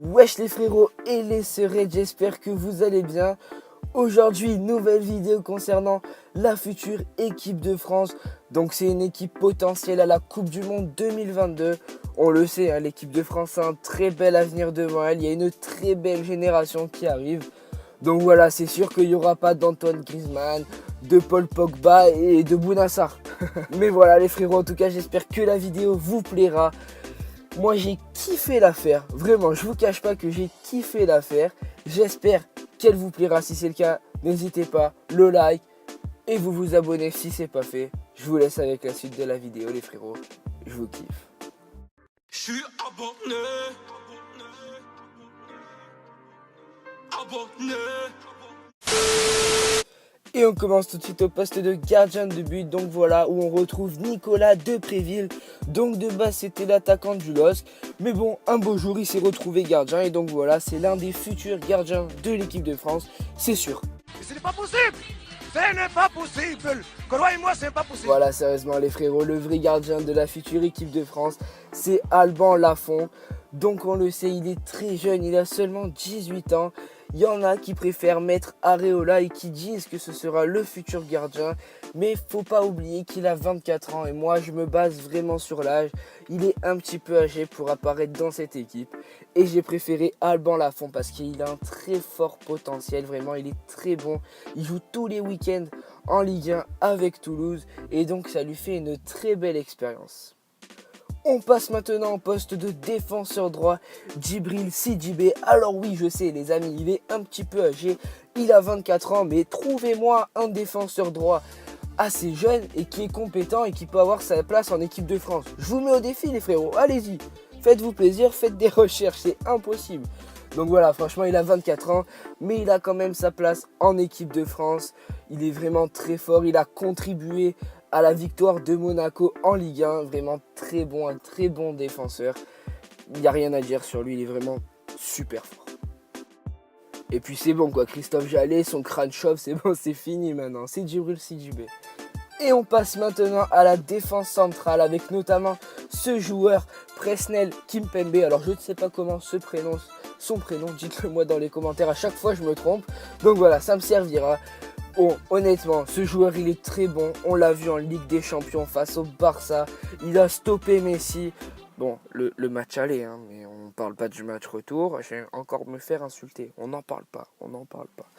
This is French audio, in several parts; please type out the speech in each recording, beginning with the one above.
Wesh les frérots et les sœurettes, j'espère que vous allez bien. Aujourd'hui, nouvelle vidéo concernant la future équipe de France. Donc c'est une équipe potentielle à la Coupe du Monde 2022. On le sait, hein, l'équipe de France a un très bel avenir devant elle. Il y a une très belle génération qui arrive. Donc voilà, c'est sûr qu'il n'y aura pas d'Antoine Griezmann, de Paul Pogba et de Bouna Sarr. Mais voilà les frérots, en tout cas j'espère que la vidéo vous plaira. Moi j'ai kiffé l'affaire, vraiment je vous cache pas que j'ai kiffé l'affaire. J'espère qu'elle vous plaira, si c'est le cas n'hésitez pas, le like et vous vous abonnez si c'est pas fait. Je vous laisse avec la suite de la vidéo les frérots, je vous kiffe. Je suis abonné. Et on commence tout de suite au poste de gardien de but, donc voilà, où on retrouve Nicolas Depréville. Donc de base c'était l'attaquant du LOSC, mais bon, un beau jour il s'est retrouvé gardien, et donc voilà, c'est l'un des futurs gardiens de l'équipe de France, c'est sûr. Ce n'est pas possible! Ce n'est pas possible! Croyez-moi, ce n'est pas possible! Voilà, sérieusement les frérots, le vrai gardien de la future équipe de France, c'est Alban Lafont. Donc on le sait, il est très jeune, il a seulement 18 ans. Il y en a qui préfèrent mettre Areola et qui disent que ce sera le futur gardien. Mais faut pas oublier qu'il a 24 ans et moi je me base vraiment sur l'âge. Il est un petit peu âgé pour apparaître dans cette équipe. Et j'ai préféré Alban Lafont parce qu'il a un très fort potentiel. Vraiment, il est très bon. Il joue tous les week-ends en Ligue 1 avec Toulouse. Et donc ça lui fait une très belle expérience. On passe maintenant au poste de défenseur droit, Djibril Sidibé. Alors oui, je sais les amis, il est un petit peu âgé, il a 24 ans, mais trouvez-moi un défenseur droit assez jeune et qui est compétent et qui peut avoir sa place en équipe de France. Je vous mets au défi les frérots, allez-y, faites-vous plaisir, faites des recherches, c'est impossible. Donc voilà, franchement, il a 24 ans, mais il a quand même sa place en équipe de France. Il est vraiment très fort, il a contribué à la victoire de Monaco en Ligue 1. Vraiment très bon, un très bon défenseur. Il n'y a rien à dire sur lui, il est vraiment super fort. Et puis c'est bon quoi, Christophe Jallet, son crâne chauve, c'est bon, c'est fini maintenant. C'est Djibril Sidibé. Et on passe maintenant à la défense centrale avec notamment ce joueur Presnel Kimpembe. Alors je ne sais pas comment son prénom, dites-le moi dans les commentaires, à chaque fois je me trompe. Donc voilà, ça me servira. Bon, honnêtement, ce joueur il est très bon. On l'a vu en Ligue des Champions face au Barça. Il a stoppé Messi. Bon, le match aller, hein, mais on ne parle pas du match retour. Je vais encore me faire insulter. On n'en parle pas, on n'en parle pas.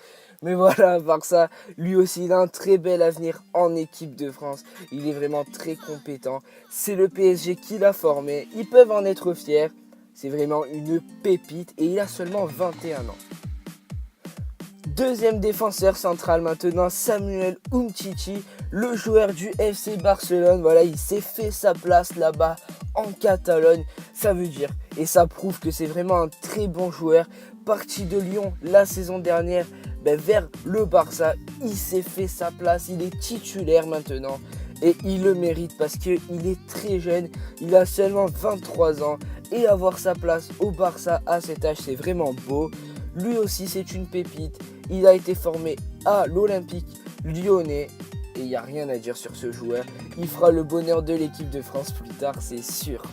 Mais voilà, Barça, lui aussi, il a un très bel avenir en équipe de France. Il est vraiment très compétent. C'est le PSG qui l'a formé. Ils peuvent en être fiers. C'est vraiment une pépite et il a seulement 21 ans. Deuxième défenseur central maintenant, Samuel Umtiti, le joueur du FC Barcelone. Voilà, il s'est fait sa place là-bas en Catalogne. Ça veut dire, et ça prouve que c'est vraiment un très bon joueur. Parti de Lyon la saison dernière vers le Barça, il s'est fait sa place. Il est titulaire maintenant et il le mérite parce qu'il est très jeune. Il a seulement 23 ans et avoir sa place au Barça à cet âge, c'est vraiment beau. Lui aussi, c'est une pépite. Il a été formé à l'Olympique Lyonnais. Et il n'y a rien à dire sur ce joueur. Il fera le bonheur de l'équipe de France plus tard, c'est sûr.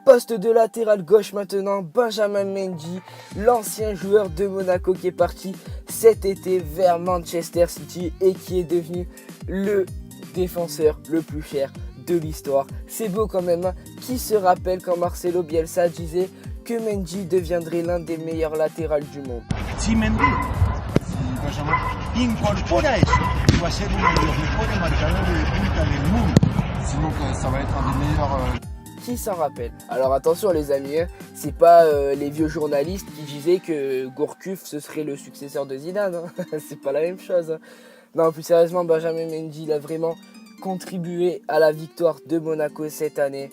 Poste de latéral gauche maintenant, Benjamin Mendy, l'ancien joueur de Monaco qui est parti cet été vers Manchester City et qui est devenu le défenseur le plus cher de l'histoire. C'est beau quand même, hein. Qui se rappelle quand Marcelo Bielsa disait que Mendy deviendrait l'un des meilleurs latérales du monde. Si Mendy, si Benjamin incorpora eso, il va ser uno de los mejores marcadores de punta del mundo. Sinon ça va être un des meilleurs. Qui s'en rappelle? Alors attention les amis, hein, c'est pas les vieux journalistes qui disaient que Gourcuff ce serait le successeur de Zidane. Hein. C'est pas la même chose. Hein. Non, plus sérieusement, Benjamin Mendy, il a vraiment contribué à la victoire de Monaco cette année.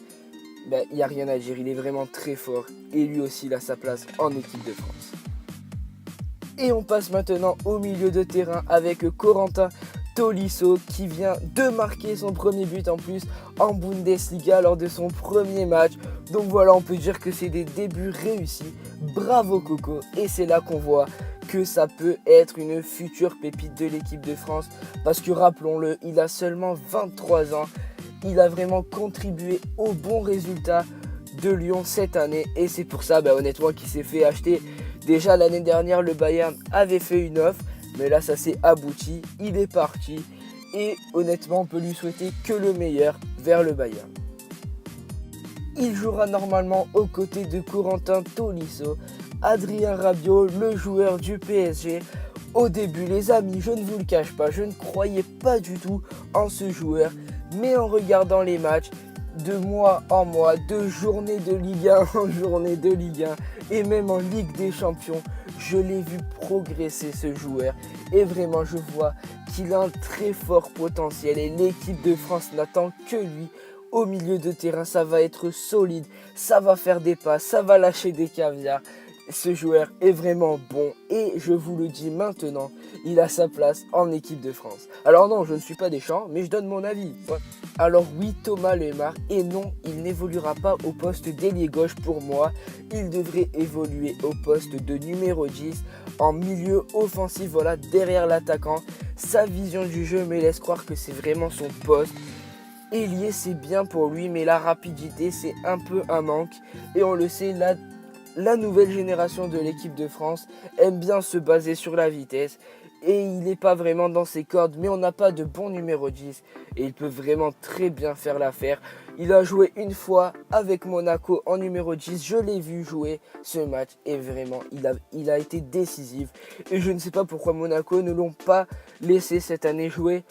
Il n'y a rien à dire, il est vraiment très fort. Et lui aussi, il a sa place en équipe de France. Et on passe maintenant au milieu de terrain avec Corentin Tolisso qui vient de marquer son premier but en plus en Bundesliga lors de son premier match. Donc voilà, on peut dire que c'est des débuts réussis. Bravo Coco. Et c'est là qu'on voit que ça peut être une future pépite de l'équipe de France. Parce que rappelons-le, il a seulement 23 ans. Il a vraiment contribué aux bons résultats de Lyon cette année. Et c'est pour ça honnêtement qu'il s'est fait acheter. Déjà l'année dernière le Bayern avait fait une offre, mais là ça s'est abouti, il est parti. Et honnêtement on peut lui souhaiter que le meilleur vers le Bayern. Il jouera normalement aux côtés de Corentin Tolisso, Adrien Rabiot, le joueur du PSG. Au début les amis, je ne vous le cache pas, je ne croyais pas du tout en ce joueur. Mais en regardant les matchs, de mois en mois, de journée de Ligue 1 en journée de Ligue 1 et même en Ligue des Champions, je l'ai vu progresser ce joueur. Et vraiment je vois qu'il a un très fort potentiel et l'équipe de France n'attend que lui. Au milieu de terrain, ça va être solide, ça va faire des passes, ça va lâcher des caviars. Ce joueur est vraiment bon et je vous le dis maintenant, il a sa place en équipe de France. Alors non, je ne suis pas Deschamps, mais je donne mon avis. Ouais. Alors oui, Thomas Lemar, et non, il n'évoluera pas au poste d'ailier gauche pour moi. Il devrait évoluer au poste de numéro 10 en milieu offensif, voilà, derrière l'attaquant. Sa vision du jeu me laisse croire que c'est vraiment son poste. Ailier, c'est bien pour lui, mais la rapidité, c'est un peu un manque. Et on le sait, la nouvelle génération de l'équipe de France aime bien se baser sur la vitesse. Et il n'est pas vraiment dans ses cordes, mais on n'a pas de bon numéro 10. Et il peut vraiment très bien faire l'affaire. Il a joué une fois avec Monaco en numéro 10. Je l'ai vu jouer ce match et vraiment, il a été décisif. Et je ne sais pas pourquoi Monaco ne l'ont pas laissé cette année jouer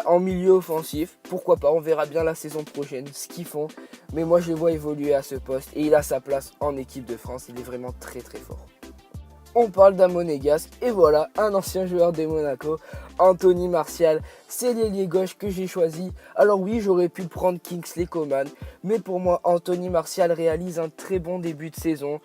en milieu offensif. Pourquoi pas, on verra bien la saison prochaine ce qu'ils font. Mais moi, je le vois évoluer à ce poste et il a sa place en équipe de France. Il est vraiment très très fort. On parle d'un monégasque et voilà un ancien joueur de Monaco, Anthony Martial. C'est l'ailier gauche que j'ai choisi. Alors oui, j'aurais pu prendre Kingsley Coman, mais pour moi, Anthony Martial réalise un très bon début de saison.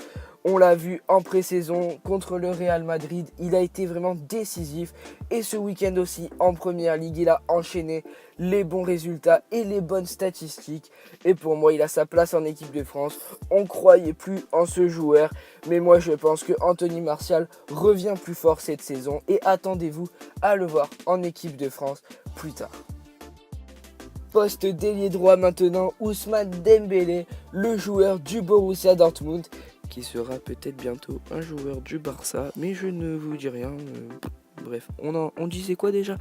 On l'a vu en pré-saison contre le Real Madrid, il a été vraiment décisif. Et ce week-end aussi en Première Ligue, il a enchaîné les bons résultats et les bonnes statistiques. Et pour moi, il a sa place en équipe de France. On ne croyait plus en ce joueur, mais moi je pense que Anthony Martial revient plus fort cette saison. Et attendez-vous à le voir en équipe de France plus tard. Poste d'ailier droit maintenant, Ousmane Dembélé, le joueur du Borussia Dortmund, qui sera peut-être bientôt un joueur du Barça, mais je ne vous dis rien. Bref, on disait quoi déjà?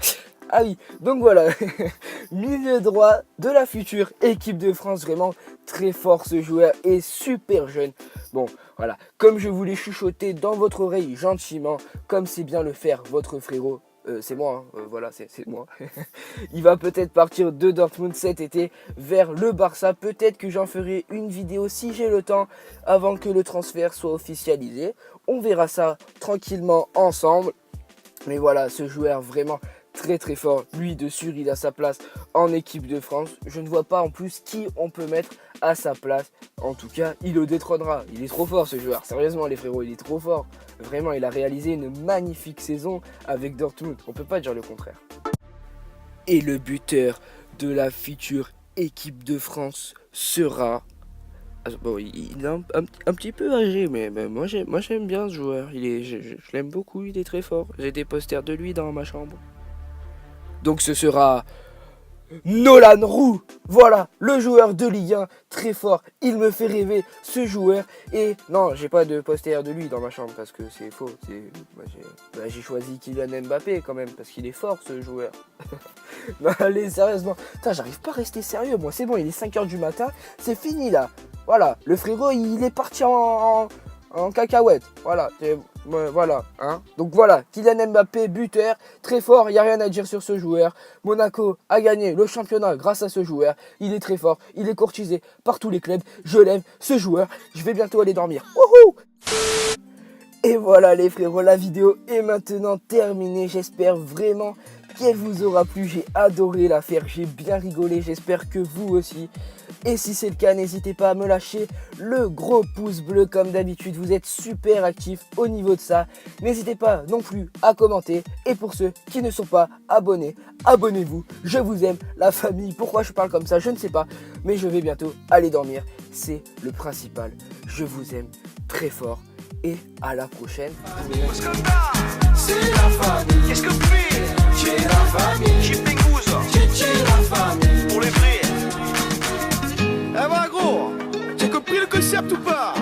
Ah oui, donc voilà, milieu droit de la future équipe de France, vraiment très fort ce joueur et super jeune. Bon, voilà, comme je vous l'ai chuchoté dans votre oreille gentiment, comme c'est bien le faire votre frérot. C'est moi, voilà, c'est moi. Il va peut-être partir de Dortmund cet été vers le Barça. Peut-être que j'en ferai une vidéo si j'ai le temps avant que le transfert soit officialisé. On verra ça tranquillement ensemble. Mais voilà, ce joueur vraiment très très fort. Lui de sûr, il a sa place en équipe de France. Je ne vois pas en plus qui on peut mettre à sa place. En tout cas, il le détrônera. Il est trop fort ce joueur. Sérieusement les frérots, il est trop fort. Vraiment, il a réalisé une magnifique saison avec Dortmund. On peut pas dire le contraire. Et le buteur de la future équipe de France sera... Bon, il est un petit peu âgé, mais moi j'aime bien ce joueur. Je l'aime beaucoup, il est très fort. J'ai des posters de lui dans ma chambre. Donc ce sera Nolan Roux. Voilà, le joueur de Ligue 1, très fort. Il me fait rêver, ce joueur. Et non, j'ai pas de poster de lui dans ma chambre parce que c'est faux. J'ai choisi Kylian Mbappé quand même parce qu'il est fort ce joueur. Non, allez, sérieusement. Putain, j'arrive pas à rester sérieux. Moi, c'est bon, il est 5h du matin. C'est fini là. Voilà, le frérot, il est parti en cacahuète. Voilà, voilà, hein. Donc voilà, Kylian Mbappé, buteur, très fort, il n'y a rien à dire sur ce joueur. Monaco a gagné le championnat grâce à ce joueur. Il est très fort, il est courtisé par tous les clubs. Je l'aime, ce joueur. Je vais bientôt aller dormir. Wouhou! Et voilà les frérots, la vidéo est maintenant terminée. J'espère vraiment qu'elle vous aura plu. J'ai adoré la faire, j'ai bien rigolé. J'espère que vous aussi. Et si c'est le cas, n'hésitez pas à me lâcher le gros pouce bleu comme d'habitude. Vous êtes super actifs au niveau de ça. N'hésitez pas non plus à commenter. Et pour ceux qui ne sont pas abonnés, abonnez-vous. Je vous aime, la famille. Pourquoi je parle comme ça, je ne sais pas. Mais je vais bientôt aller dormir. C'est le principal. Je vous aime très fort. Et à la prochaine. C'est la famille. Qu'est-ce que vous faites? C'est la famille. J'ai la famille. Pour les vrais. Eh ben gros, c'est que pris le concept ou pas?